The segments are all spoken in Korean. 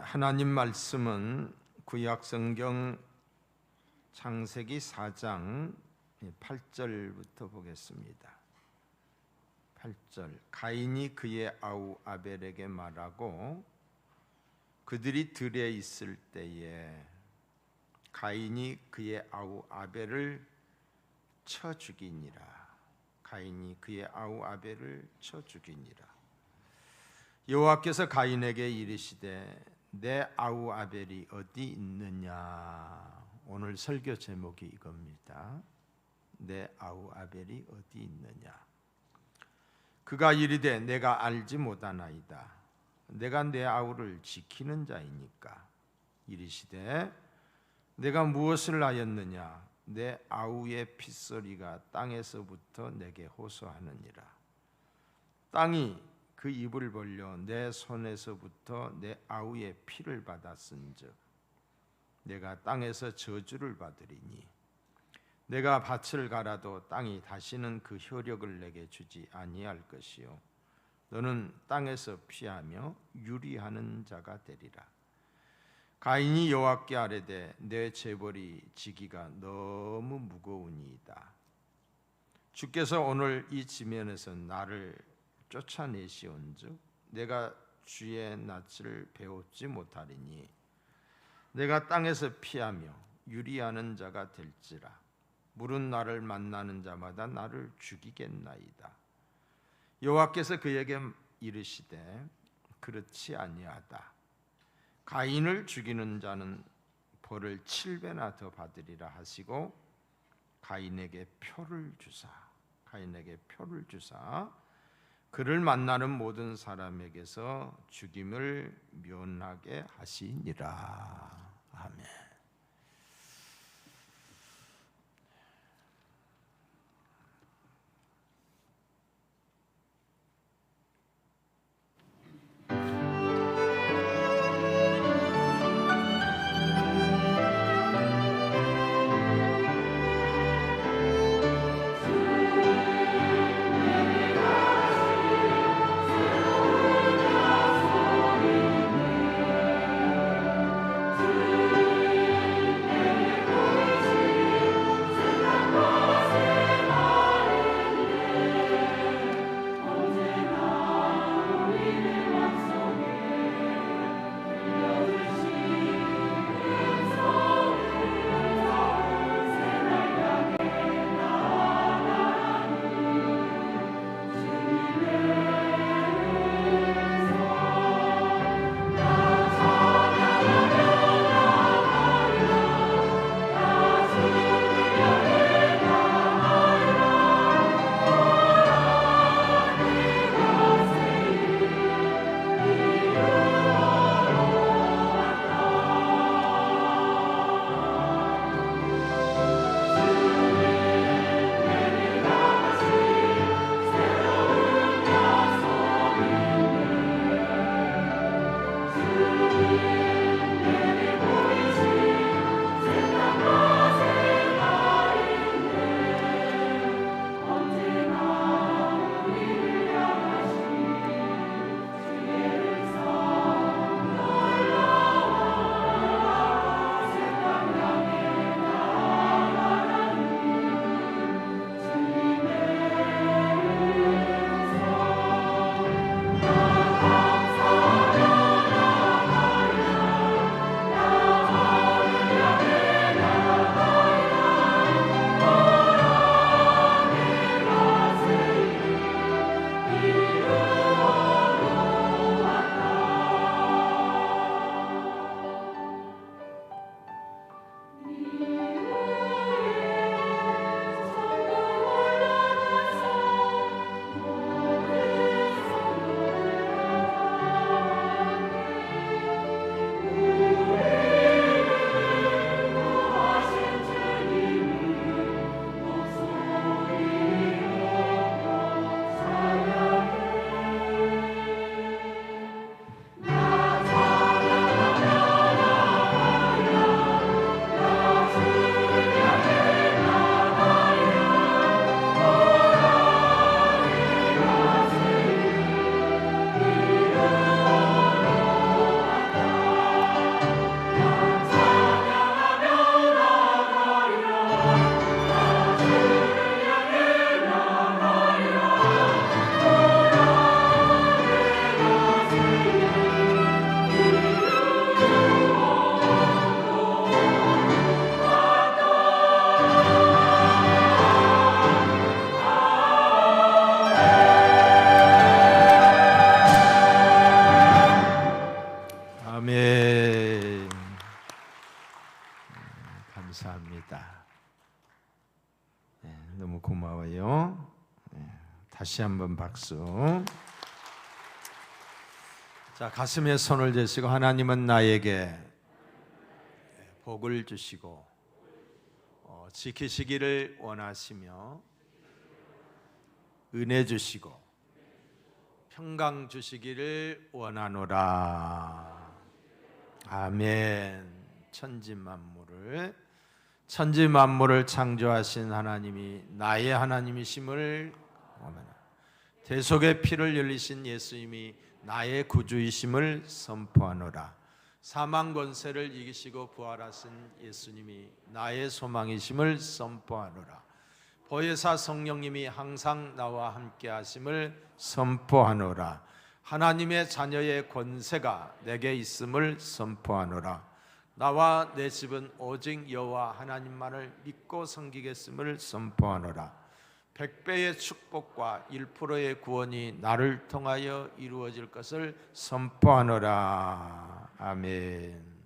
하나님 말씀은 구약 성경 창세기 4장 8절부터 보겠습니다. 8절 가인이 그의 아우 아벨에게 말하고 그들이 들에 있을 때에 가인이 그의 아우 아벨을 쳐 죽이니라. 가인이 그의 아우 아벨을 쳐 죽이니라. 여호와께서 가인에게 이르시되 내 아우 아벨이 어디 있느냐. 오늘 설교 제목이 이겁니다. 내 아우 아벨이 어디 있느냐. 그가 이르되 내가 알지 못하나이다. 내가 내 아우를 지키는 자이니까. 이르시되 내가 무엇을 하였느냐. 내 아우의 핏소리가 땅에서부터 내게 호소하느니라. 땅이 그 입을 벌려 내 손에서부터 내 아우의 피를 받았은즉 내가 땅에서 저주를 받으리니 내가 밭을 갈아도 땅이 다시는 그 효력을 내게 주지 아니할 것이요 너는 땅에서 피하며 유리하는 자가 되리라. 가인이 여호와께 아뢰되 내 재벌이 지기가 너무 무거우니이다. 주께서 오늘 이 지면에서 나를 쫓아내시온즉 내가 주의 낯을 배우지 못하리니 내가 땅에서 피하며 유리하는 자가 될지라. 물은 나를 만나는 자마다 나를 죽이겠나이다. 여호와께서 그에게 이르시되 그렇지 아니하다. 가인을 죽이는 자는 벌을 7배나 더 받으리라 하시고 가인에게 표를 주사 그를 만나는 모든 사람에게서 죽임을 면하게 하시니라. 아멘. 합니다. 너무 고마워요. 다시 한번 박수. 자, 가슴에 손을 대시고 하나님은 나에게 복을 주시고 지키시기를 원하시며 은혜 주시고 평강 주시기를 원하노라. 아멘. 천지 만물을 창조하신 하나님이 나의 하나님이심을 아멘. 대속의 피를 흘리신 예수님이 나의 구주이심을 선포하노라. 사망 권세를 이기시고 부활하신 예수님이 나의 소망이심을 선포하노라. 보혜사 성령님이 항상 나와 함께 하심을 선포하노라. 하나님의 자녀의 권세가 내게 있음을 선포하노라. 나와 내 집은 오직 여호와 하나님만을 믿고 섬기겠음을 선포하노라. 100배의 축복과 1%의 구원이 나를 통하여 이루어질 것을 선포하노라. 아멘.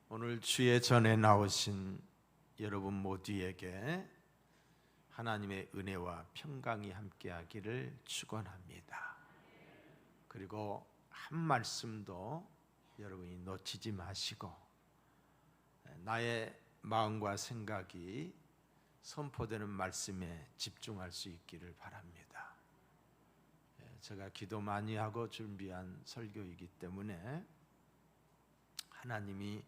오늘 주의 전에 나오신 여러분 모두에게 하나님의 은혜와 평강이 함께하기를 축원합니다. 그리고 한 말씀도 여러분이 놓치지 마시고 나의 마음과 생각이 선포되는 말씀에 집중할 수 있기를 바랍니다. 제가 기도 많이 하고 준비한 설교이기 때문에 하나님이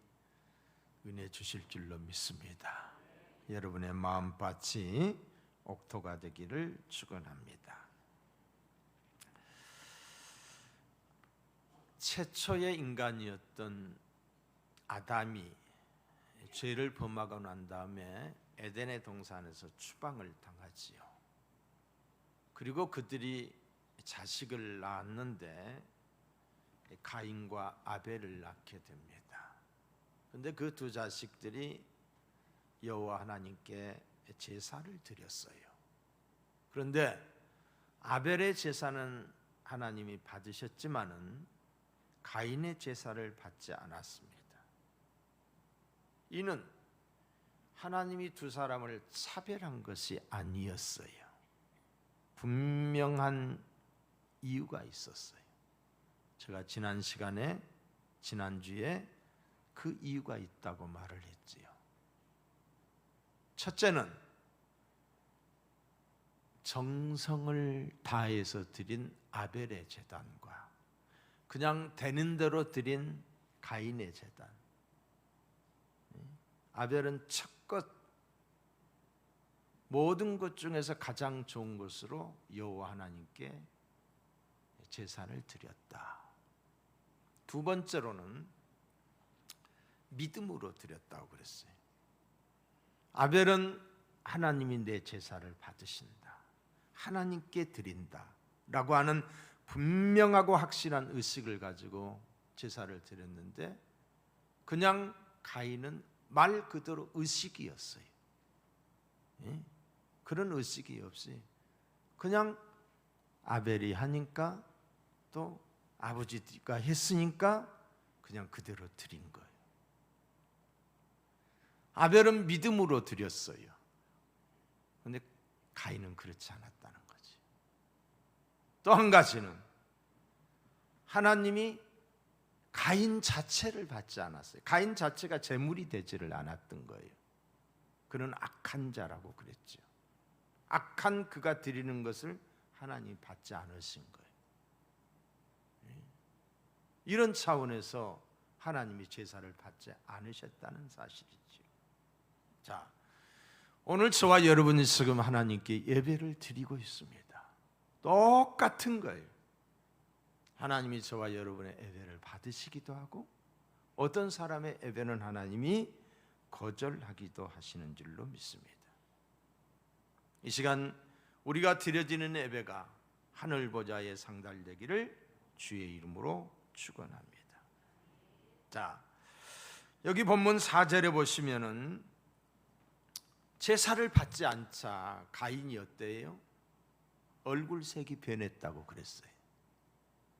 은혜 주실 줄로 믿습니다. 여러분의 마음밭이 옥토가 되기를 축원합니다. 최초의 인간이었던 아담이 죄를 범하고 난 다음에 에덴의 동산에서 추방을 당하지요. 그리고 그들이 자식을 낳았는데 가인과 아벨을 낳게 됩니다. 그런데 그 두 자식들이 여호와 하나님께 제사를 드렸어요. 그런데 아벨의 제사는 하나님이 받으셨지만은 가인의 제사를 받지 않았습니다. 이는 하나님이 두 사람을 차별한 것이 아니었어요. 분명한 이유가 있었어요. 제가 지난주에 그 이유가 있다고 말을 했지요. 첫째는 정성을 다해서 드린 아벨의 제단과 그냥 되는 대로 드린 가인의 제단. 아벨은 첫것 모든 것 중에서 가장 좋은 것으로 여호와 하나님께 제사를 드렸다. 두 번째로는 믿음으로 드렸다고 그랬어요. 아벨은 하나님이 내 제사를 받으신다, 하나님께 드린다 라고 하는 분명하고 확실한 의식을 가지고 제사를 드렸는데, 그냥 가인은 말 그대로 의식이었어요. 그런 의식이 없이 그냥 아벨이 하니까 또 아버지가 했으니까 그냥 그대로 드린 거예요. 아벨은 믿음으로 드렸어요. 그런데 가인은 그렇지 않았다는 거지. 또 한 가지는 하나님이 가인 자체를 받지 않았어요. 가인 자체가 제물이 되지를 않았던 거예요. 그는 악한 자라고 그랬죠. 악한 그가 드리는 것을 하나님이 받지 않으신 거예요. 이런 차원에서 하나님이 제사를 받지 않으셨다는 사실이죠. 자, 오늘 저와 여러분이 지금 하나님께 예배를 드리고 있습니다. 똑같은 거예요. 하나님이 저와 여러분의 예배를 받으시기도 하고, 어떤 사람의 예배는 하나님이 거절하기도 하시는 줄로 믿습니다. 이 시간 우리가 드려지는 예배가 하늘 보좌에 상달되기를 주의 이름으로 축원합니다. 자, 여기 본문 4절에 보시면은 제사를 받지 않자 가인이 어때요? 얼굴색이 변했다고 그랬어요.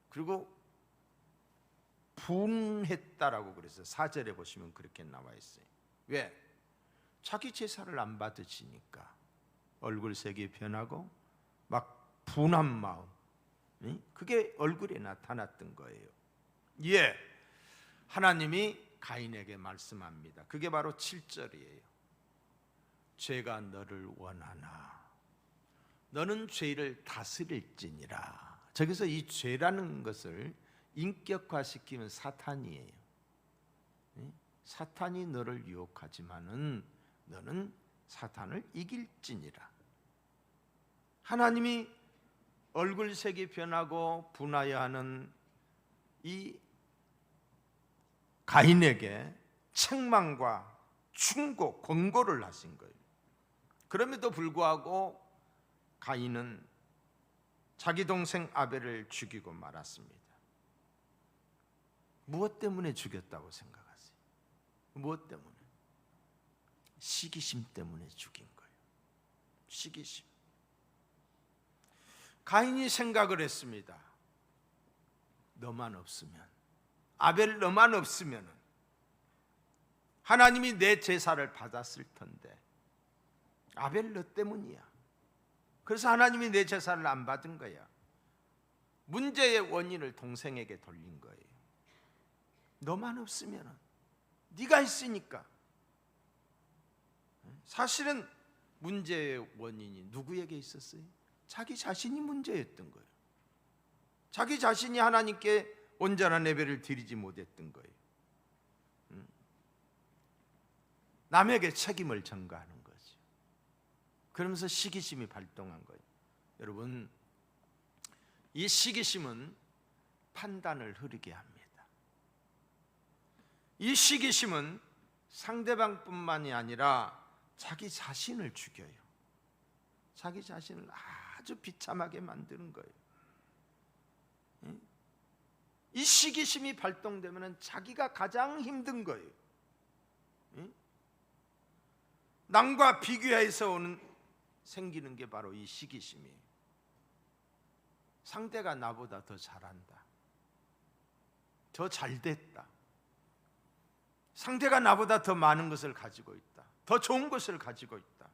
그리고 분했다라고 그랬어요. 4절에 보시면 그렇게 나와 있어요. 왜? 자기 제사를 안 받으시니까 얼굴색이 변하고 막 분한 마음, 그게 얼굴에 나타났던 거예요. 예, 하나님이 가인에게 말씀합니다. 그게 바로 7절이에요. 죄가 너를 원하나 너는 죄를 다스릴지니라. 저기서 이 죄라는 것을 인격화시키면 사탄이에요. 사탄이 너를 유혹하지만은 너는 사탄을 이길지니라. 하나님이 얼굴색이 변하고 분하여 하는 이 가인에게 책망과 충고, 권고를 하신 거예요. 그럼에도 불구하고 가인은 자기 동생 아벨을 죽이고 말았습니다. 무엇 때문에 죽였다고 생각하세요? 무엇 때문에? 시기심 때문에 죽인 거예요. 시기심. 가인이 생각을 했습니다. 너만 없으면, 아벨 너만 없으면 하나님이 내 제사를 받았을 텐데 아벨 너 때문이야. 그래서 하나님이 내 제사를 안 받은 거야. 문제의 원인을 동생에게 돌린 거예요. 너만 없으면, 네가 있으니까. 사실은 문제의 원인이 누구에게 있었어요? 자기 자신이 문제였던 거예요. 자기 자신이 하나님께 온전한 예배를 드리지 못했던 거예요. 남에게 책임을 전가하는 거죠. 그러면서 시기심이 발동한 거예요. 여러분, 이 시기심은 판단을 흐리게 합니다. 이 시기심은 상대방뿐만이 아니라 자기 자신을 죽여요. 자기 자신을 아주 비참하게 만드는 거예요. 이 시기심이 발동되면 자기가 가장 힘든 거예요. 남과 비교해서 생기는 게 바로 이 시기심이에요. 상대가 나보다 더 잘한다, 더 잘됐다, 상대가 나보다 더 많은 것을 가지고 있다, 더 좋은 것을 가지고 있다,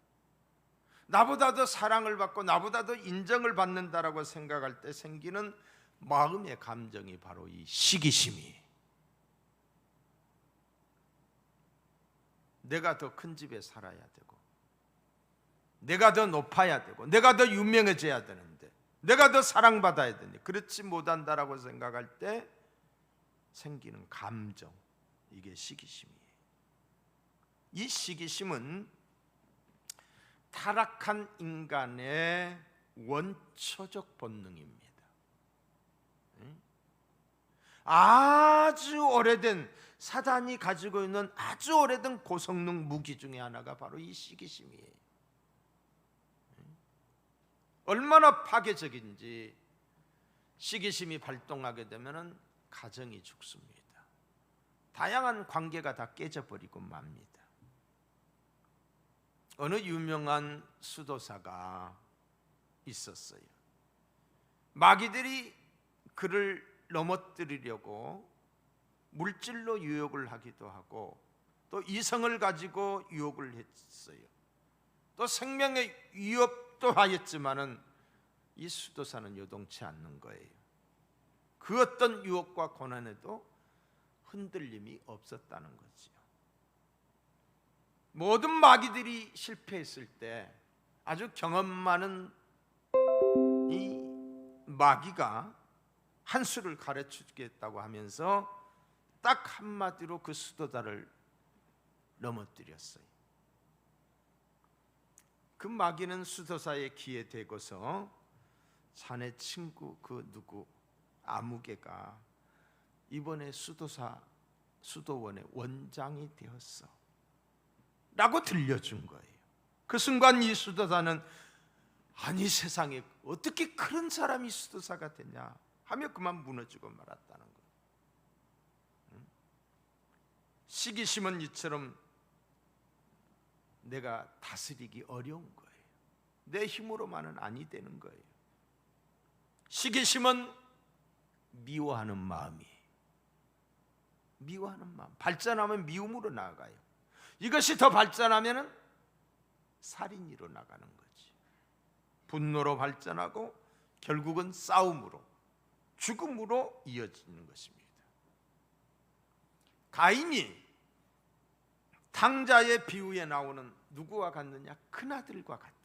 나보다 더 사랑을 받고 나보다 더 인정을 받는다라고 생각할 때 생기는 마음의 감정이 바로 이 시기심이에요. 내가 더 큰 집에 살아야 되고, 내가 더 높아야 되고, 내가 더 유명해져야 되는데, 내가 더 사랑받아야 되는데 그렇지 못한다라고 생각할 때 생기는 감정, 이게 시기심이에요. 이 시기심은 타락한 인간의 원초적 본능입니다. 아주 오래된, 사단이 가지고 있는 아주 오래된 고성능 무기 중에 하나가 바로 이 시기심이에요. 얼마나 파괴적인지, 시기심이 발동하게 되면 가정이 죽습니다. 다양한 관계가 다 깨져버리고 맙니다. 어느 유명한 수도사가 있었어요. 마귀들이 그를 넘어뜨리려고 물질로 유혹을 하기도 하고, 또 이성을 가지고 유혹을 했어요. 또 생명의 위협도 하였지만은 이 수도사는 요동치 않는 거예요. 그 어떤 유혹과 고난에도 흔들림이 없었다는 거지요. 모든 마귀들이 실패했을 때 아주 경험 많은 이 마귀가 한 수를 가르치겠다고 하면서 딱 한마디로 그 수도사를 넘어뜨렸어요. 그 마귀는 수도사의 귀에 대고서 자네 친구 그 누구 아무개가 이번에 수도원의 원장이 되었어 라고 들려준 거예요. 그 순간 이 수도사는 아니 세상에 어떻게 그런 사람이 수도사가 되냐 하며 그만 무너지고 말았다는 거예요. 시기심은 이처럼 내가 다스리기 어려운 거예요. 내 힘으로만은 아니 되는 거예요. 시기심은 미워하는 마음이에요. 미워하는 마음. 발전하면 미움으로 나아가요. 이것이 더 발전하면은 살인이 일어나가는 거지. 분노로 발전하고 결국은 싸움으로, 죽음으로 이어지는 것입니다. 가인이 탕자의 비유에 나오는 누구와 같느냐? 큰아들과 같아요.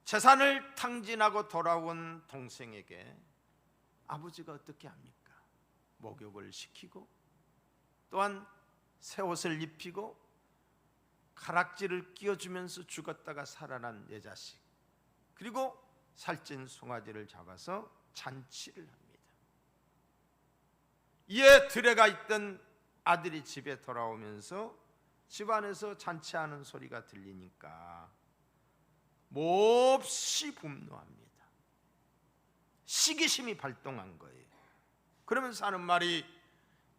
재산을 탕진하고 돌아온 동생에게 아버지가 어떻게 합니까? 목욕을 시키고 또한 새 옷을 입히고 가락지를 끼워주면서 죽었다가 살아난 내 자식, 그리고 살찐 송아지를 잡아서 잔치를 합니다. 이에 들에가 있던 아들이 집에 돌아오면서 집안에서 잔치하는 소리가 들리니까 몹시 분노합니다. 시기심이 발동한 거예요. 그러면서 하는 말이,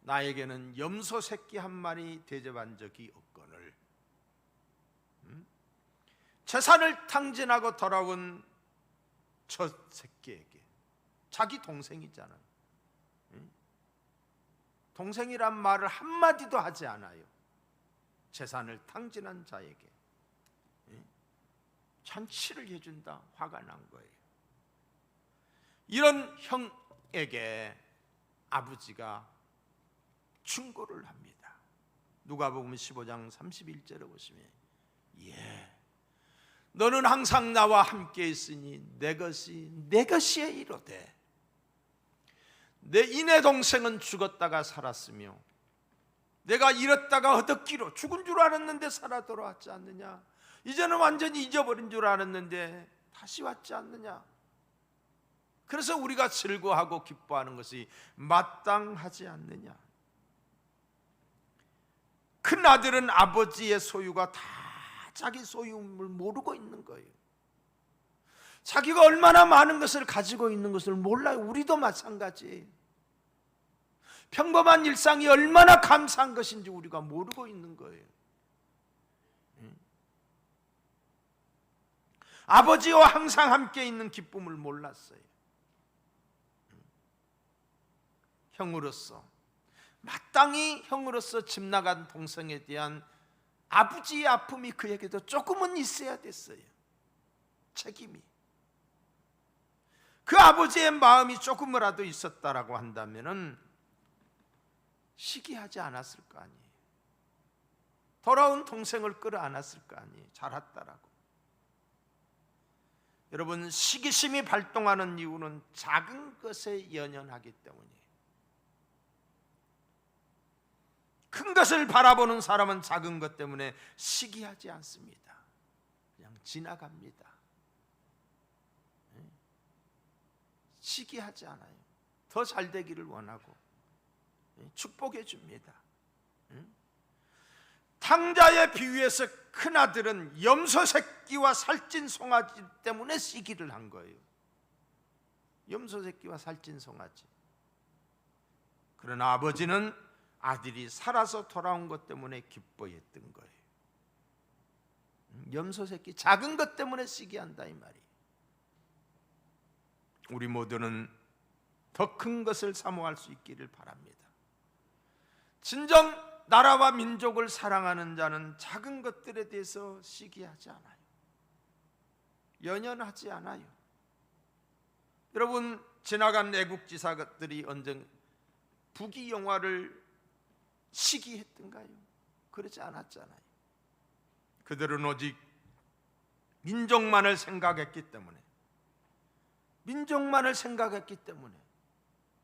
나에게는 염소 새끼 한 마리 대접한 적이 없거늘. 재산을 탕진하고 돌아온 저 새끼에게, 자기 동생이잖아요. 동생이란 말을 한마디도 하지 않아요. 재산을 탕진한 자에게 잔치를 해준다. 화가 난 거예요. 이런 형에게 아버지가 충고를 합니다. 누가복음 15장 31절에 보시면, 너는 항상 나와 함께 있으니 내 것이에 이르되 내 이내 동생은 죽었다가 살았으며 내가 잃었다가 얻었기로, 죽은 줄 알았는데 살아 돌아왔지 않느냐? 이제는 완전히 잊어버린 줄 알았는데 다시 왔지 않느냐? 그래서 우리가 즐거워하고 기뻐하는 것이 마땅하지 않느냐? 큰 아들은 아버지의 소유가 다 자기 소유임을 모르고 있는 거예요. 자기가 얼마나 많은 것을 가지고 있는 것을 몰라요. 우리도 마찬가지예요. 평범한 일상이 얼마나 감사한 것인지 우리가 모르고 있는 거예요. 아버지와 항상 함께 있는 기쁨을 몰랐어요. 형으로서, 마땅히 형으로서 집 나간 동생에 대한 아버지의 아픔이 그에게도 조금은 있어야 됐어요. 책임이. 그 아버지의 마음이 조금이라도 있었다라고 한다면은 시기하지 않았을 거 아니에요. 돌아온 동생을 끌어안았을 거 아니에요. 잘 왔다라고. 여러분, 시기심이 발동하는 이유는 작은 것에 연연하기 때문이에요. 큰 것을 바라보는 사람은 작은 것 때문에 시기하지 않습니다. 그냥 지나갑니다. 시기하지 않아요. 더 잘 되기를 원하고 축복해 줍니다. 탕자의 비유에서 큰아들은 염소 새끼와 살찐 송아지 때문에 시기를 한 거예요. 염소 새끼와 살찐 송아지. 그러나 아버지는 아들이 살아서 돌아온 것 때문에 기뻐했던 거예요. 염소 새끼, 작은 것 때문에 시기한다 이 말이에요. 우리 모두는 더 큰 것을 사모할 수 있기를 바랍니다. 진정 나라와 민족을 사랑하는 자는 작은 것들에 대해서 시기하지 않아요. 연연하지 않아요. 여러분, 지나간 애국지사들이 언제 북이 영화를 시기했던가요? 그러지 않았잖아요. 그들은 오직 민족만을 생각했기 때문에,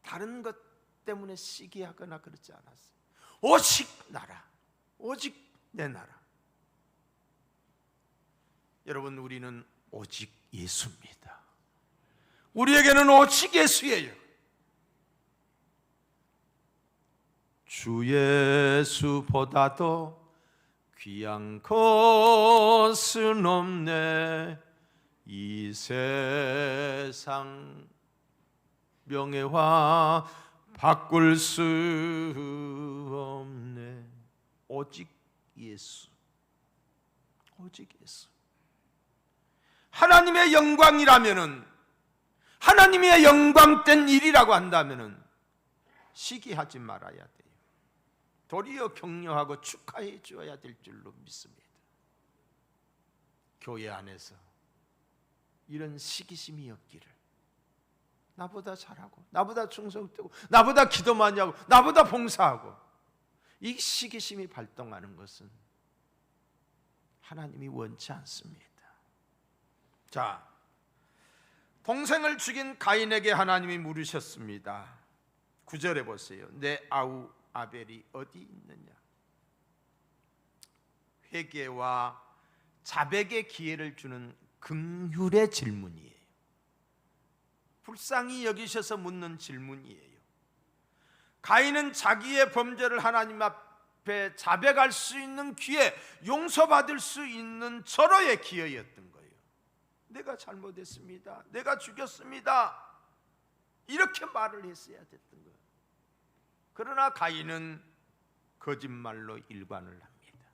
다른 것 때문에 시기하거나 그렇지 않았어요. 오직 나라, 오직 내 나라. 여러분, 우리는 오직 예수입니다. 우리에게는 오직 예수예요. 주 예수보다도 귀한 것은 없네. 이 세상 명예와 바꿀 수 없네. 오직 예수, 오직 예수. 하나님의 영광이라면은, 하나님의 영광된 일이라고 한다면은 시기하지 말아야 돼요. 도리어 격려하고 축하해 주어야 될 줄로 믿습니다. 교회 안에서 이런 시기심이 없기를, 나보다 잘하고 나보다 충성되고 나보다 기도 많이 하고 나보다 봉사하고, 이 시기심이 발동하는 것은 하나님이 원치 않습니다. 자, 동생을 죽인 가인에게 하나님이 물으셨습니다. 9절에 보세요. 내 아우 아벨이 어디 있느냐? 회개와 자백의 기회를 주는 긍휼의 질문이에요. 불쌍히 여기셔서 묻는 질문이에요. 가인은 자기의 범죄를 하나님 앞에 자백할 수 있는 기회, 용서받을 수 있는 절호의 기회였던 거예요. 내가 잘못했습니다, 내가 죽였습니다, 이렇게 말을 했어야 됐던 거예요. 그러나 가인은 거짓말로 일관을 합니다.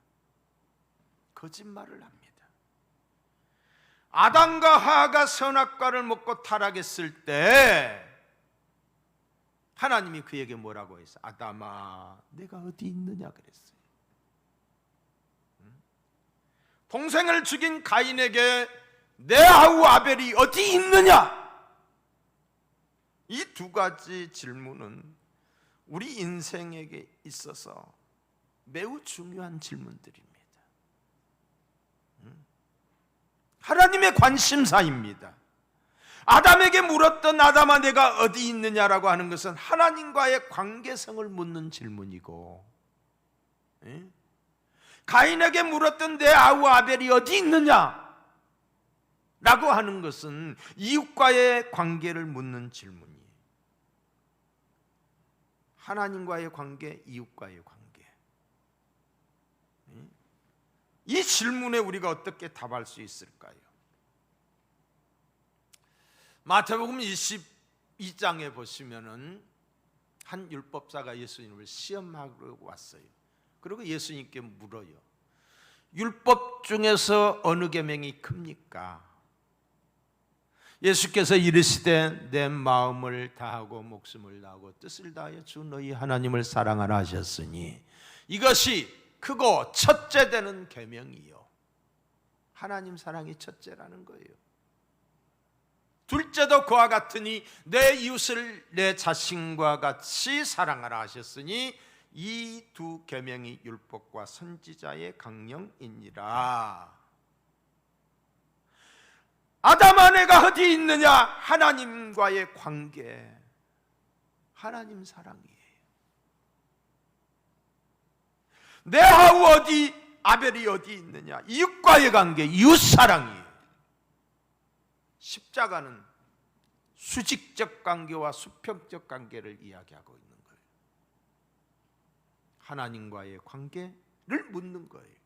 거짓말을 합니다. 아담과 하와가 선악과를 먹고 타락했을 때 하나님이 그에게 뭐라고 했어요? 아담아, 내가 어디 있느냐 그랬어요. 동생을 죽인 가인에게 내 아우 아벨이 어디 있느냐? 이 두 가지 질문은 우리 인생에게 있어서 매우 중요한 질문들입니다. 하나님의 관심사입니다. 아담에게 물었던 아담아 내가 어디 있느냐라고 하는 것은 하나님과의 관계성을 묻는 질문이고, 가인에게 물었던 내 아우 아벨이 어디 있느냐 라고 하는 것은 이웃과의 관계를 묻는 질문이에요. 하나님과의 관계, 이웃과의 관계, 이 질문에 우리가 어떻게 답할 수 있을까요? 마태복음 22장에 보시면은 한 율법사가 예수님을 시험하러 왔어요. 그리고 예수님께 물어요. 율법 중에서 어느 계명이 큽니까? 예수께서 이르시되 내 마음을 다하고 목숨을 다하고 뜻을 다하여 주 너희 하나님을 사랑하라 하셨으니 이것이 크고 첫째 되는 계명이요. 하나님 사랑이 첫째라는 거예요. 둘째도 그와 같으니 내 이웃을 내 자신과 같이 사랑하라 하셨으니 이 두 계명이 율법과 선지자의 강령이니라. 아담아 내가 어디 있느냐? 하나님과의 관계, 하나님 사랑이에요. 내 아우 어디, 아벨이 어디 있느냐? 이웃과의 관계, 이웃 사랑이에요. 십자가는 수직적 관계와 수평적 관계를 이야기하고 있는 거예요. 하나님과의 관계를 묻는 거예요.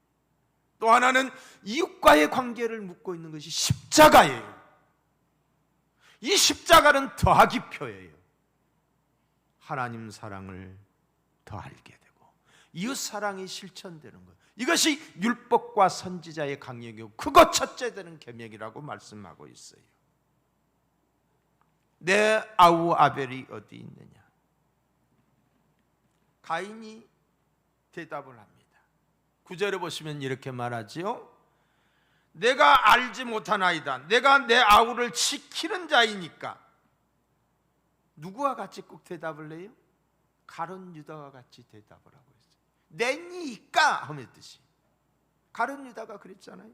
또 하나는 이웃과의 관계를 묻고 있는 것이 십자가예요. 이 십자가는 더하기표예요. 하나님 사랑을 더 알게 되고 이웃 사랑이 실천되는 거예요. 이것이 율법과 선지자의 강령이고 그것 첫째 되는 계명이라고 말씀하고 있어요. 내 아우 아벨이 어디 있느냐? 가인이 대답을 합니다. 9절에 보시면 이렇게 말하지요. 내가 알지 못하나이다. 내가 내 아우를 지키는 자이니까. 누구와 같이 꼭 대답을 해요? 가룟 유다와 같이 대답을 하고 있어요. 내니까 하면 뜻이. 가룟 유다가 그랬잖아요.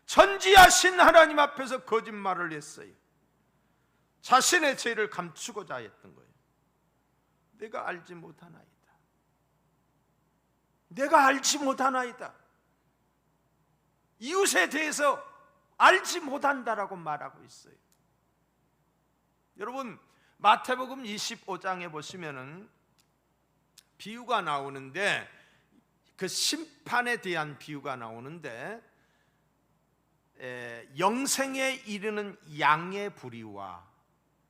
전지하신 하나님 앞에서 거짓말을 했어요. 자신의 죄를 감추고자 했던 거예요. 내가 알지 못하나이다. 내가 알지 못하나이다. 이웃에 대해서 알지 못한다라고 말하고 있어요. 여러분 마태복음 25장에 보시면은 비유가 나오는데 그 심판에 대한 비유가 나오는데 영생에 이르는 양의 부리와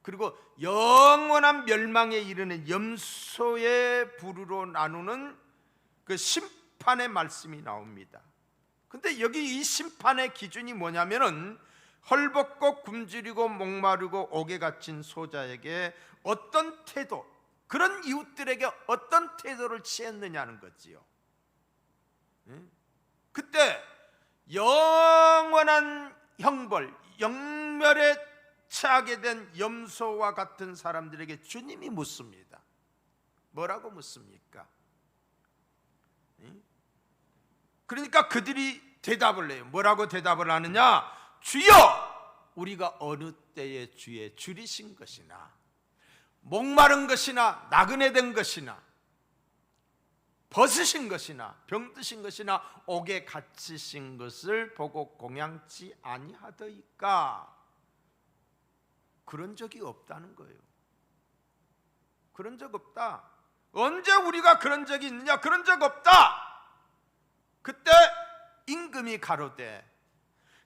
그리고 영원한 멸망에 이르는 염소의 부류로 나누는 그 심판의 말씀이 나옵니다. 근데 여기 이 심판의 기준이 뭐냐면은 헐벗고 굶주리고 목마르고 옥에 갇힌 소자에게 어떤 태도, 그런 이웃들에게 어떤 태도를 취했느냐는 거지요. 그때 영원한 형벌, 영멸에 처하게 된 염소와 같은 사람들에게 주님이 묻습니다. 뭐라고 묻습니까? 그러니까 그들이 대답을 해요. 뭐라고 대답을 하느냐? 주여, 우리가 어느 때에 주의 줄이신 것이나 목마른 것이나 나그네 된 것이나 벗으신 것이나 병드신 것이나 옥에 갇히신 것을 보고 공양치 아니하더이까? 그런 적이 없다는 거예요. 그런 적 없다. 언제 우리가 그런 적이 있느냐? 그런 적 없다. 그때 임금이 가로되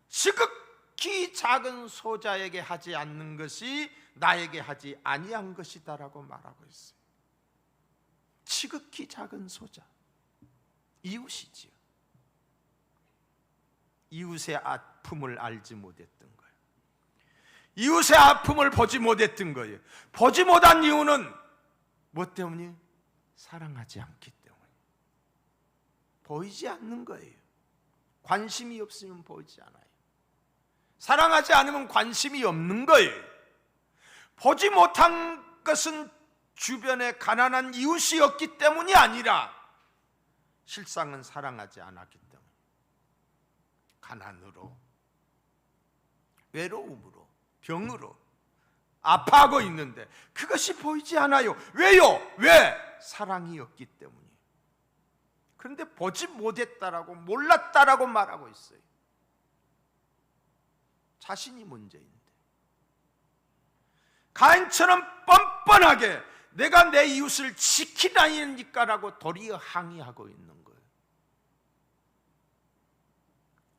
지극히 작은 소자에게 하지 않는 것이 나에게 하지 아니한 것이다라고 말하고 있어요. 지극히 작은 소자, 이웃이지요. 이웃의 아픔을 알지 못했던 거예요. 이웃의 아픔을 보지 못했던 거예요. 보지 못한 이유는 뭐 때문이에요? 사랑하지 않기 때문에. 보이지 않는 거예요. 관심이 없으면 보이지 않아요. 사랑하지 않으면 관심이 없는 거예요. 보지 못한 것은 주변에 가난한 이웃이 없기 때문이 아니라 실상은 사랑하지 않았기 때문에, 가난으로, 외로움으로, 병으로 아파하고 있는데 그것이 보이지 않아요. 왜요? 왜? 사랑이 없기 때문이에요. 그런데 보지 못했다라고, 몰랐다라고 말하고 있어요. 자신이 문제인데, 가인처럼 뻔뻔하게 내가 내 이웃을 지키나이니까라고 도리어 항의하고 있는 거예요.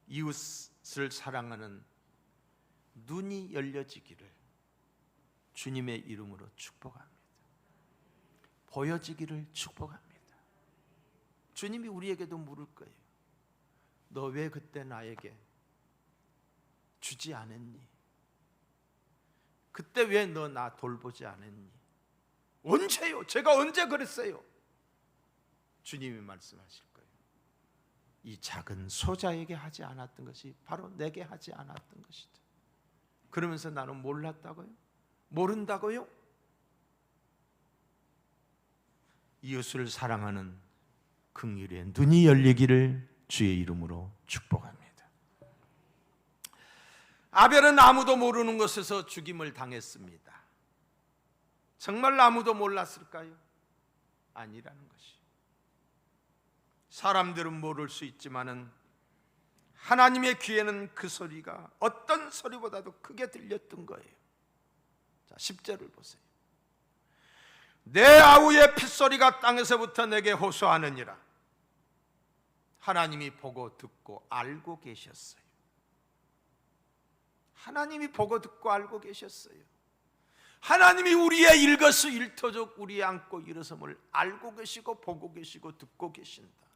이웃을 사랑하는 눈이 열려지기를 주님의 이름으로 축복합니다. 보여지기를 축복합니다. 주님이 우리에게도 물을 거예요. 너 왜 그때 나에게 주지 않았니? 그때 왜 너 나 돌보지 않았니? 언제요? 제가 언제 그랬어요? 주님이 말씀하실 거예요. 이 작은 소자에게 하지 않았던 것이 바로 내게 하지 않았던 것이다. 그러면서 나는 몰랐다고요? 모른다고요? 이웃을 사랑하는 긍휼의 눈이 열리기를 주의 이름으로 축복합니다. 아벨은 아무도 모르는 곳에서 죽임을 당했습니다. 정말 아무도 몰랐을까요? 아니라는 것이. 사람들은 모를 수 있지만은 하나님의 귀에는 그 소리가 어떤 소리보다도 크게 들렸던 거예요. 자, 10절을 보세요. 내 아우의 핏소리가 땅에서부터 내게 호소하느니라. 하나님이 보고 듣고 알고 계셨어요. 하나님이 보고 듣고 알고 계셨어요. 하나님이 우리의 일거수일투족, 우리의 앉고 일어섬을 알고 계시고 보고 계시고 듣고 계신다.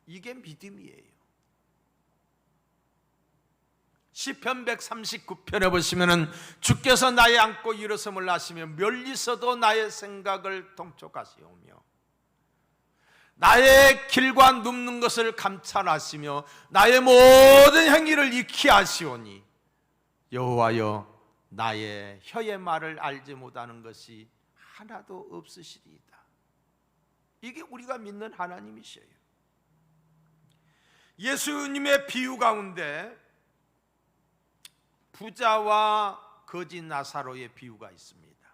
이게 믿음이에요. 시편 139편에 보시면은 주께서 나의 앉고 일어섬을 아시며 멀리서도 나의 생각을 통촉하시오며 나의 길과 눕는 것을 감찰하시며 나의 모든 행위를 익히 아시오니 여호와여, 나의 혀의 말을 알지 못하는 것이 하나도 없으시리이다. 이게 우리가 믿는 하나님이셔요. 예수님의 비유 가운데 부자와 거지 나사로의 비유가 있습니다.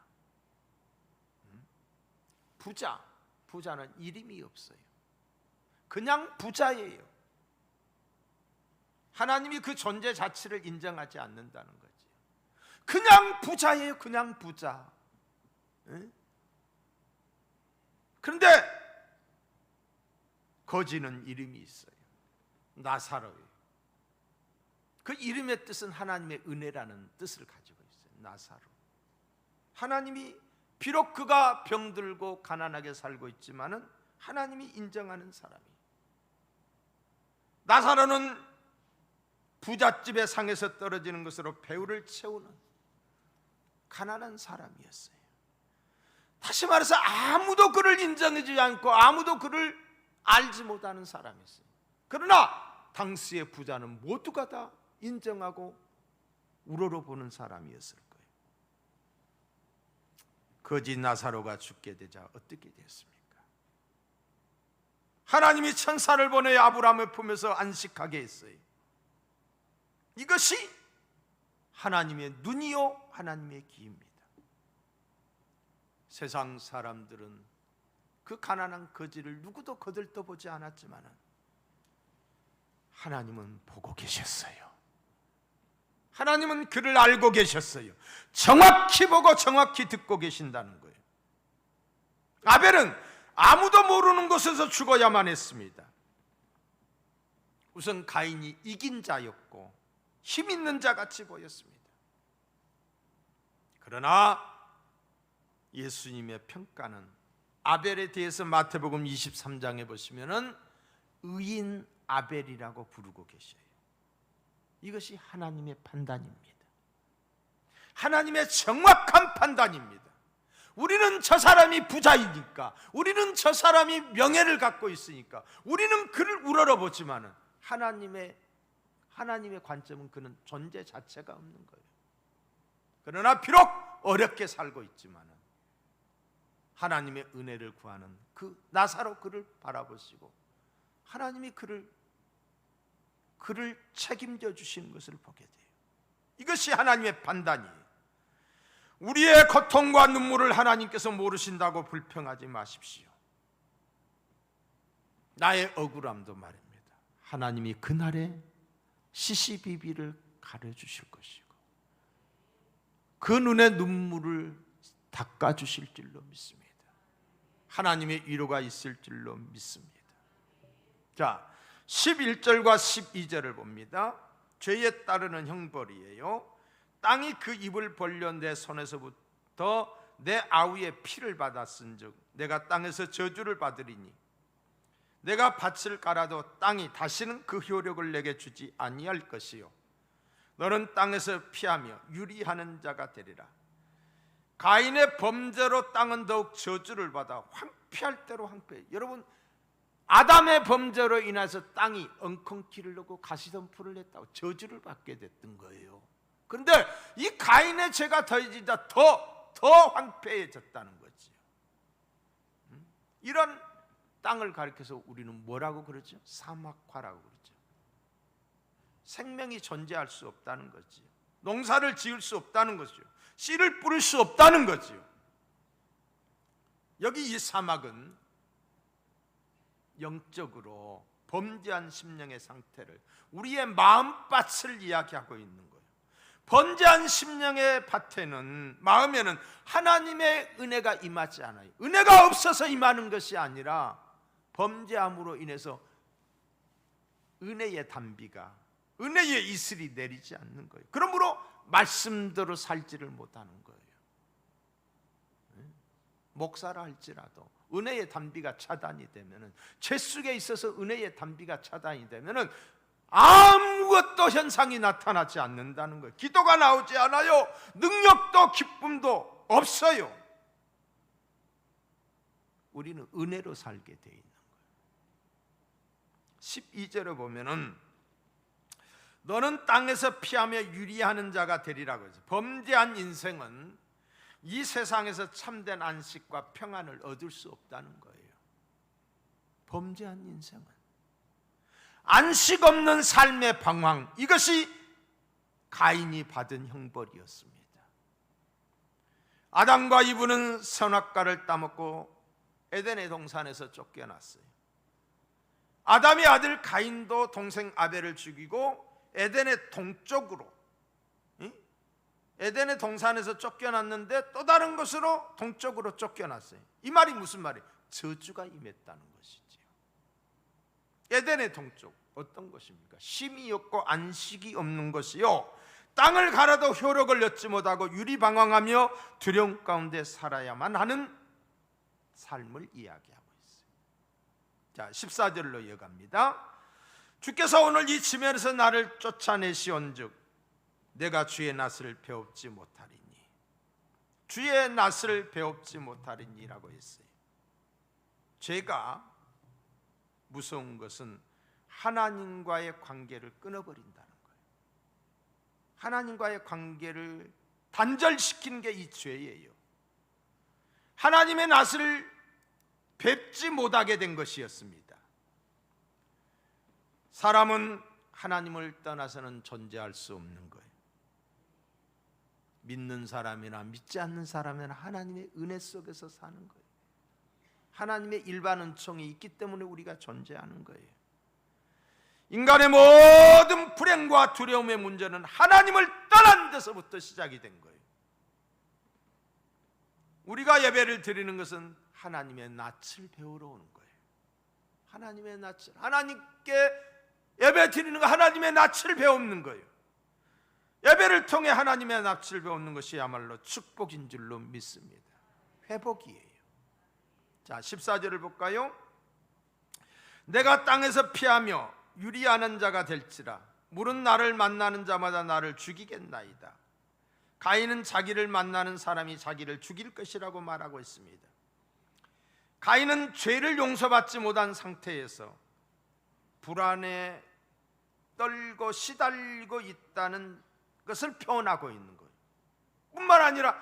부자는 이름이 없어요. 그냥 부자예요. 하나님이 그 존재 자체를 인정하지 않는다는 거지. 그냥 부자예요. 그냥 부자. 그런데 거지는 이름이 있어요. 나사로예요. 그 이름의 뜻은 하나님의 은혜라는 뜻을 가지고 있어요. 나사로. 하나님이 비록 그가 병들고 가난하게 살고 있지만은 하나님이 인정하는 사람이. 나사로는 부잣집의 상에서 떨어지는 것으로 배후를 채우는 가난한 사람이었어요. 다시 말해서 아무도 그를 인정해주지 않고 아무도 그를 알지 못하는 사람이었어요. 그러나 당시의 부자는 모두가 다 인정하고 우러러보는 사람이었을 거예요. 거지 나사로가 죽게 되자 어떻게 됐습니까? 하나님이 천사를 보내 아브라함의 품에서 안식하게 했어요. 이것이 하나님의 눈이요 하나님의 귀입니다. 세상 사람들은 그 가난한 거지를 누구도 거들떠보지 않았지만 하나님은 보고 계셨어요. 하나님은 그를 알고 계셨어요. 정확히 보고 정확히 듣고 계신다는 거예요. 아벨은 아무도 모르는 곳에서 죽어야만 했습니다. 우선 가인이 이긴 자였고 힘 있는 자같이 보였습니다. 그러나 예수님의 평가는 아벨에 대해서 마태복음 23장에 보시면은 의인 아벨이라고 부르고 계셔요. 이것이 하나님의 판단입니다. 하나님의 정확한 판단입니다. 우리는 저 사람이 부자이니까, 우리는 저 사람이 명예를 갖고 있으니까 우리는 그를 우러러보지만은 하나님의 관점은 그는 존재 자체가 없는 거예요. 그러나 비록 어렵게 살고 있지만은 하나님의 은혜를 구하는 그 나사로 그를 바라보시고 하나님이 그를 책임져 주시는 것을 보게 돼요. 이것이 하나님의 판단이에요. 우리의 고통과 눈물을 하나님께서 모르신다고 불평하지 마십시오. 나의 억울함도 말입니다. 하나님이 그날에 시시비비를 가려주실 것이고 그 눈의 눈물을 닦아주실 줄로 믿습니다. 하나님의 위로가 있을 줄로 믿습니다. 자, 11절과 12절을 봅니다. 죄에 따르는 형벌이에요. 땅이 그 입을 벌려 내 손에서부터 내 아우의 피를 받았은즉 내가 땅에서 저주를 받으리니 내가 밭을 깔아도 땅이 다시는 그 효력을 내게 주지 아니할 것이요 너는 땅에서 피하며 유리하는 자가 되리라. 가인의 범죄로 땅은 더욱 저주를 받아 황폐할 대로 황폐해. 여러분, 아담의 범죄로 인해서 땅이 엉겅퀴를 넣고 가시덤불을 냈다고 저주를 받게 됐던 거예요. 그런데 이 가인의 죄가 더해지자 더 황폐해졌다는 거지요. 이런 땅을 가리켜서 우리는 뭐라고 그러죠? 사막화라고 그러죠. 생명이 존재할 수 없다는 거지요. 농사를 지을 수 없다는 거지요. 씨를 뿌릴 수 없다는 거지요. 여기 이 사막은 영적으로 범죄한 심령의 상태를, 우리의 마음밭을 이야기하고 있는 거예요. 범죄한 심령의 밭에는, 마음에는 하나님의 은혜가 임하지 않아요. 은혜가 없어서 임하는 것이 아니라 범죄함으로 인해서 은혜의 단비가, 은혜의 이슬이 내리지 않는 거예요. 그러므로 말씀대로 살지를 못하는 거예요. 목사라 할지라도 은혜의 단비가 차단이 되면은, 죄 속에 있어서 은혜의 단비가 차단이 되면은 아무것도 현상이 나타나지 않는다는 거예요. 기도가 나오지 않아요. 능력도 기쁨도 없어요. 우리는 은혜로 살게 돼 있는 거예요. 12절에 보면은 너는 땅에서 피하며 유리하는 자가 되리라고 해서, 범죄한 인생은 이 세상에서 참된 안식과 평안을 얻을 수 없다는 거예요. 범죄한 인생은 안식 없는 삶의 방황, 이것이 가인이 받은 형벌이었습니다. 아담과 이브는 선악과를 따먹고 에덴의 동산에서 쫓겨났어요. 아담의 아들 가인도 동생 아벨을 죽이고 에덴의 동쪽으로, 에덴의 동산에서 쫓겨났는데 또 다른 곳으로 동쪽으로 쫓겨났어요. 이 말이 무슨 말이에요? 저주가 임했다는 것이지요. 에덴의 동쪽, 어떤 것입니까? 쉼이 없고 안식이 없는 것이요, 땅을 갈아도 효력을 얻지 못하고 유리방황하며 두려움 가운데 살아야만 하는 삶을 이야기하고 있어요. 자, 14절로 이어갑니다. 주께서 오늘 이 지면에서 나를 쫓아내시온즉 내가 주의 낯을 배웁지 못하리니. 주의 낯을 배웁지 못하리니라고 했어요. 죄가 무서운 것은 하나님과의 관계를 끊어버린다는 거예요. 하나님과의 관계를 단절시키는 게 이 죄예요. 하나님의 낯을 뵙지 못하게 된 것이었습니다. 사람은 하나님을 떠나서는 존재할 수 없는 거예요. 믿는 사람이나 믿지 않는 사람이나 하나님의 은혜 속에서 사는 거예요. 하나님의 일반 은총이 있기 때문에 우리가 존재하는 거예요. 인간의 모든 불행과 두려움의 문제는 하나님을 떠난 데서부터 시작이 된 거예요. 우리가 예배를 드리는 것은 하나님의 낯을 배우러 오는 거예요. 하나님의 낯을, 하나님께 예배 드리는 거 하나님의 낯을 배우는 거예요. 예배를 통해 하나님의 낯을 배우는 것이야말로 축복인 줄로 믿습니다. 회복이에요. 자, 14절을 볼까요? 내가 땅에서 피하며 유리하는 자가 될지라 물은 나를 만나는 자마다 나를 죽이겠나이다. 가인은 자기를 만나는 사람이 자기를 죽일 것이라고 말하고 있습니다. 가인은 죄를 용서받지 못한 상태에서 불안에 떨고 시달리고 있다는 것을 표현하고 있는 거예요. 뿐만 아니라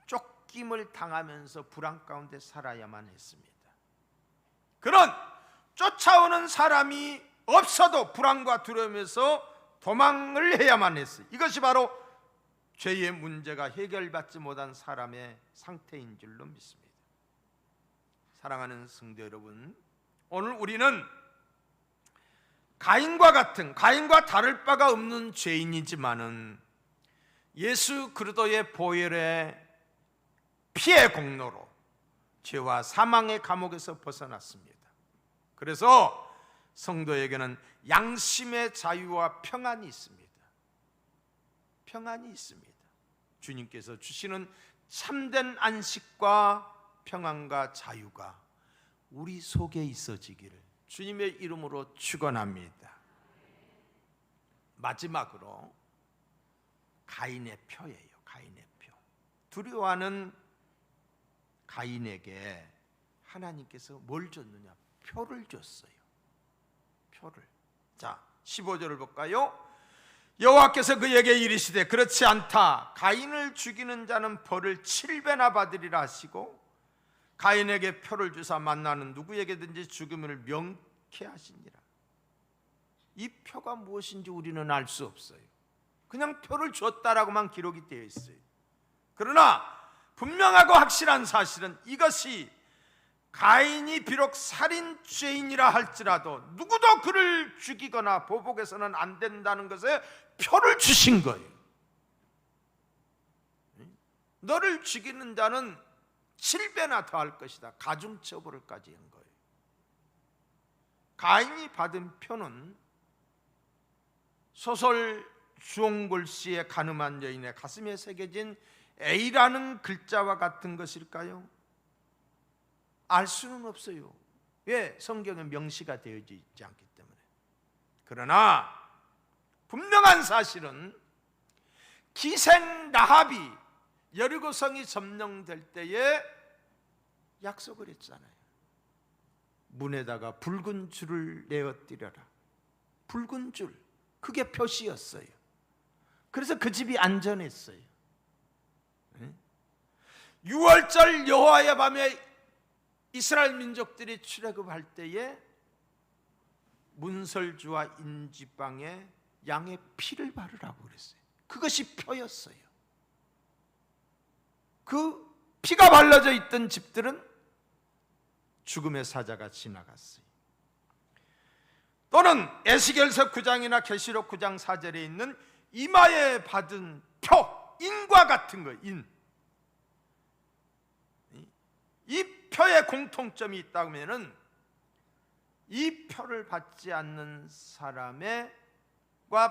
쫓김을 당하면서 불안 가운데 살아야만 했습니다. 그런 쫓아오는 사람이 없어도 불안과 두려움에서 도망을 해야만 했어요. 이것이 바로 죄의 문제가 해결받지 못한 사람의 상태인 줄로 믿습니다. 사랑하는 성도 여러분, 오늘 우리는 가인과 다를 바가 없는 죄인이지만은 예수 그리스도의 보혈의 피의 공로로 죄와 사망의 감옥에서 벗어났습니다. 그래서 성도에게는 양심의 자유와 평안이 있습니다. 평안이 있습니다. 주님께서 주시는 참된 안식과 평안과 자유가 우리 속에 있어지기를 주님의 이름으로 축원합니다. 마지막으로 가인의 표예요. 가인의 표. 두려워하는 가인에게 하나님께서 뭘 줬느냐? 표를 줬어요. 표를. 자, 15절을 볼까요? 여호와께서 그에게 이르시되 그렇지 않다. 가인을 죽이는 자는 벌을 7배나 받으리라 하시고 가인에게 표를 주사 만나는 누구에게든지 죽음을 명케 하시니라. 이 표가 무엇인지 우리는 알 수 없어요. 그냥 표를 줬다라고만 기록이 되어 있어요. 그러나 분명하고 확실한 사실은 이것이 가인이 비록 살인죄인이라 할지라도 누구도 그를 죽이거나 보복해서는 안 된다는 것에 표를 주신 거예요. 너를 죽이는 자는 7배나 더 할 것이다. 가중처벌을까지 한 거예요. 가인이 받은 표는 소설 주홍골 씨의 가늠한 여인의 가슴에 새겨진 A라는 글자와 같은 것일까요? 알 수는 없어요. 왜? 성경에 명시가 되어져 있지 않기 때문에. 그러나 분명한 사실은 기생 라합이 여리고성이 점령될 때에 약속을 했잖아요. 문에다가 붉은 줄을 내어뜨려라. 붉은 줄, 그게 표시였어요. 그래서 그 집이 안전했어요. 6월절 여호와의 밤에 이스라엘 민족들이 출애굽할 때에 문설주와 인지방에 양의 피를 바르라고 그랬어요. 그것이 표였어요. 그 피가 발라져 있던 집들은 죽음의 사자가 지나갔어요. 또는 에스겔서 9장이나 계시록 9장 4절에 있는 이마에 받은 표, 인과 같은 거, 인. 이 표에 공통점이 있다고 하면은 이 표를 받지 않는 사람과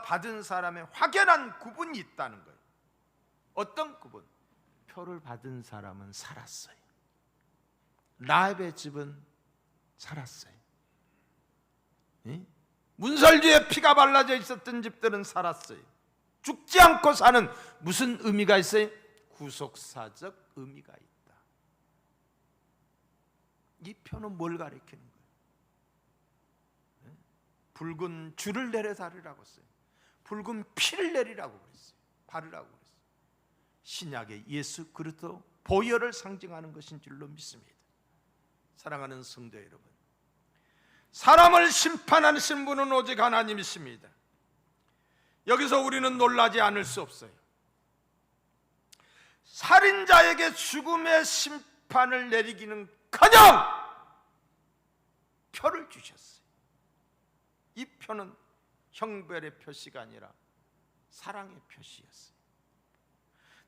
받은 사람의 확연한 구분이 있다는 거예요. 어떤 구분? 표를 받은 사람은 살았어요. 라합의 집은 살았어요. 문설주에 피가 발라져 있었던 집들은 살았어요. 죽지 않고 사는 무슨 의미가 있어요? 구속사적 의미가 있다. 이 표는 뭘 가리키는 거예요? 붉은 줄을 내려다리라고 했어요. 붉은 피를 내리라고 그랬어요. 바르라고 그랬어요. 신약의 예수 그리스도 보혈을 상징하는 것인 줄로 믿습니다. 사랑하는 성도 여러분, 사람을 심판하시는 분은 오직 하나님이십니다. 여기서 우리는 놀라지 않을 수 없어요. 살인자에게 죽음의 심판을 내리기는커녕 표를 주셨어요. 이 표는 형벌의 표시가 아니라 사랑의 표시였어요.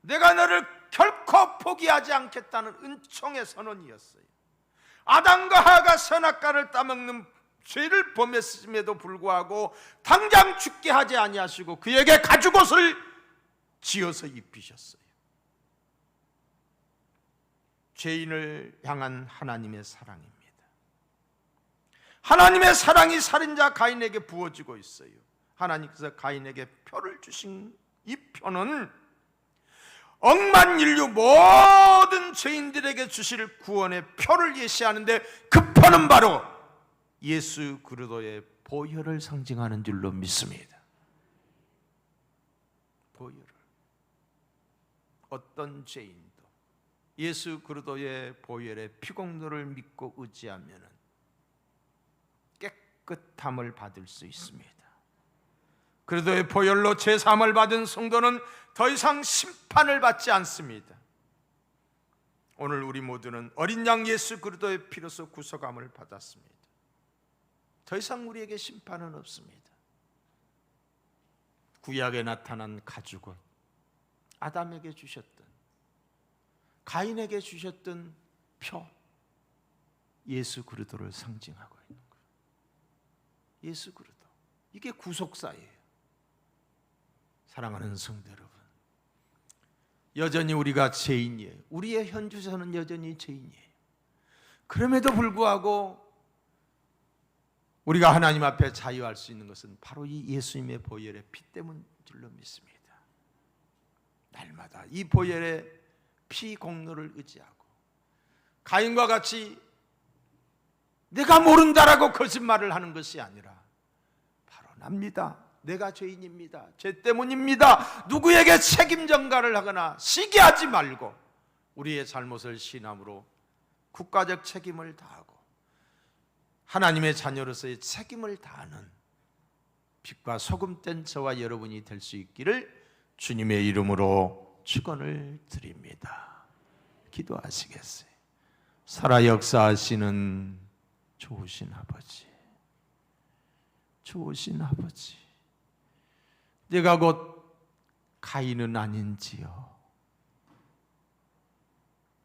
내가 너를 결코 포기하지 않겠다는 은총의 선언이었어요. 아담과 하와가 선악과를 따먹는 죄를 범했음에도 불구하고 당장 죽게 하지 아니하시고 그에게 가죽옷을 지어서 입히셨어요. 죄인을 향한 하나님의 사랑입니다. 하나님의 사랑이 살인자 가인에게 부어지고 있어요. 하나님께서 가인에게 표를 주신 이 표는 억만 인류 모든 죄인들에게 주실 구원의 표를 예시하는데, 그 표는 바로 예수 그리스도의 보혈을 상징하는 줄로 믿습니다. 보혈을. 어떤 죄인도 예수 그리스도의 보혈의 피공로를 믿고 의지하면 깨끗함을 받을 수 있습니다. 그리스도의 보혈로 제사함을 받은 성도는 더 이상 심판을 받지 않습니다. 오늘 우리 모두는 어린 양 예수 그리스도의 피로서 구속함을 받았습니다. 더 이상 우리에게 심판은 없습니다. 구약에 나타난 가죽은 아담에게 주셨던, 가인에게 주셨던 표, 예수 그리스도를 상징하고 있는 거예요. 예수 그리스도, 이게 구속사예요. 사랑하는 성도 여러분, 여전히 우리가 죄인이에요. 우리의 현주소는 여전히 죄인이에요. 그럼에도 불구하고 우리가 하나님 앞에 자유할 수 있는 것은 바로 이 예수님의 보혈의 피 때문인 줄로 믿습니다. 날마다 이 보혈의 피 공로를 의지하고, 가인과 같이 내가 모른다라고 거짓말을 하는 것이 아니라 바로 납니다. 내가 죄인입니다. 죄 때문입니다. 누구에게 책임 전가를 하거나 시기하지 말고 우리의 잘못을 신함으로 국가적 책임을 다하고 하나님의 자녀로서의 책임을 다하는 빛과 소금 된 저와 여러분이 될 수 있기를 주님의 이름으로 축원을 드립니다. 기도하시겠어요? 살아 역사하시는 좋으신 아버지, 좋으신 아버지, 내가 곧 가인은 아닌지요.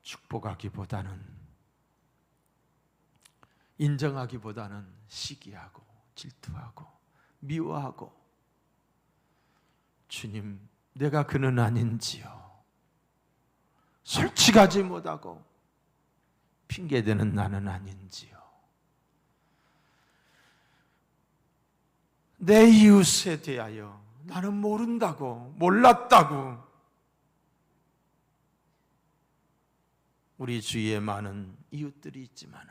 축복하기보다는, 인정하기보다는 시기하고 질투하고 미워하고, 주님, 내가 그는 아닌지요. 솔직하지 못하고 핑계대는 나는 아닌지요. 내 이웃에 대하여 나는 모른다고, 몰랐다고 우리 주위에 많은 이웃들이 있지만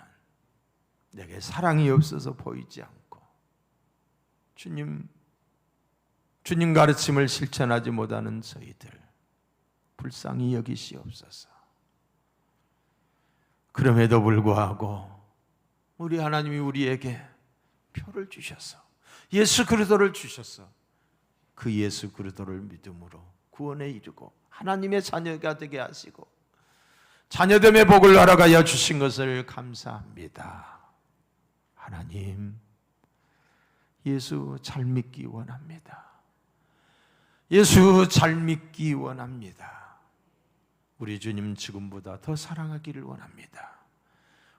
내게 사랑이 없어서 보이지 않고 주님 가르침을 실천하지 못하는 저희들 불쌍히 여기시옵소서. 그럼에도 불구하고 우리 하나님이 우리에게 표를 주셔서, 예수 그리스도를 주셔서 그 예수 그리스도를 믿음으로 구원에 이르고 하나님의 자녀가 되게 하시고 자녀됨의 복을 알아가여 주신 것을 감사합니다. 하나님, 예수 잘 믿기 원합니다. 예수 잘 믿기 원합니다. 우리 주님 지금보다 더 사랑하기를 원합니다.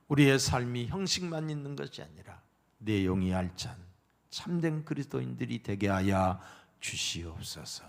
우리의 삶이 형식만 있는 것이 아니라 내용이 알찬 참된 그리스도인들이 되게 하여 주시옵소서.